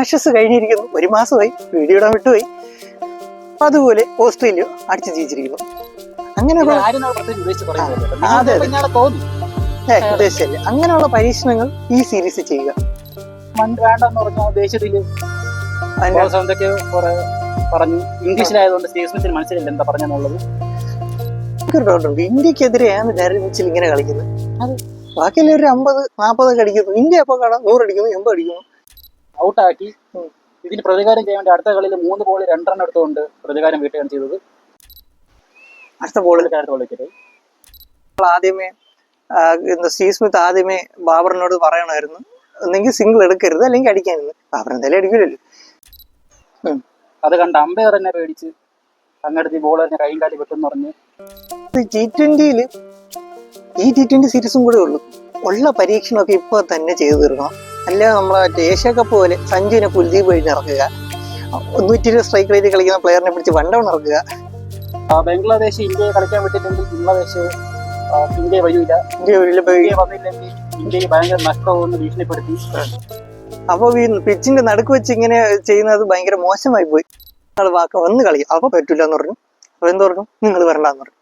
Ashes കഴിഞ്ഞിരിക്കുന്നു, 1 മാസമായി, video ഇടാൻ വിട്ടുപോയി. അതുപോലെ ഓസ്ട്രേലിയ അടിച്ചു ജയിച്ചിരിക്കുന്നു. അങ്ങനെ ഉദ്ദേശിച്ചല്ലേ, അങ്ങനെയുള്ള പരീക്ഷണങ്ങൾ ഈ സീരീസ് ചെയ്യുക. ഇന്ത്യക്കെതിരെയാണ് ഡാരൽ മിച്ചൽ ഇങ്ങനെ കളിക്കുന്നത്. ബാക്കിയുള്ള ഒരു 50-40 അടിക്കുന്നു. ഇന്ത്യ എപ്പോ കാണാം 100 അടിക്കുന്നു, 80 അടിക്കുന്നു. ഔട്ടാക്കി ഇതിന് പ്രതികാരം ചെയ്യാൻ വേണ്ടി അടുത്ത കളിയിൽ 3 ബോൾ 2 റൺ എടുത്തുകൊണ്ട് പ്രതികാരം വീട്ടുകയാണ് ചെയ്തത്. അടുത്ത ബോളിൽ ആദ്യമേ സ്റ്റീവ് സ്മിത്ത് ആദ്യമേ ബാബറിനോട് പറയണമായിരുന്നു, ഒന്നെങ്കിൽ സിംഗിൾ എടുക്കരുത് അല്ലെങ്കിൽ അടിക്കാനെന്ന്. ബാബർ എന്തായാലും അടിക്കില്ലല്ലോ. അത് കണ്ട് അമ്പയർ തന്നെ പേടിച്ച് അങ്ങടുത്ത് ബോൾ തന്നെ കൈയും കാലി വെട്ടെന്ന് പറഞ്ഞ് T20 സീരീസും കൂടെ ഉള്ള പരീക്ഷണമൊക്കെ ഇപ്പൊ തന്നെ ചെയ്തു തീർക്കണം. അല്ലാതെ നമ്മളെ ഏഷ്യ കപ്പ് പോലെ സഞ്ജുവിനെ കുൽദീപ് കഴിഞ്ഞ് ഇറക്കുക, 120 സ്ട്രൈക്ക് റേറ്റ് കളിക്കുന്ന പ്ലെയറിനെ പിടിച്ച് 1 ഡൗൺ ഇറക്കുക. ബംഗ്ലാദേശ് ഇന്ത്യയെ കളിക്കാൻ വിട്ടില്ലെങ്കിൽ ബംഗ്ലാദേശ് ഇന്ത്യ വരില്ല, വന്നില്ലെങ്കിൽ ഇന്ത്യക്ക് ഭയങ്കര നഷ്ടമെന്ന് ഭീഷണിപ്പെടുത്തി. അപ്പൊ ഈ പിച്ചിന്റെ നടുക്ക് വെച്ച് ഇങ്ങനെ ചെയ്യുന്നത് ഭയങ്കര മോശമായി പോയി. നിങ്ങൾ വാക്ക് വന്ന് കളിക്കും, അപ്പൊ പറ്റൂല എന്ന് പറഞ്ഞു. അപ്പൊ എന്ത് പറഞ്ഞു, നിങ്ങൾ വരണ്ടെന്ന് പറഞ്ഞു.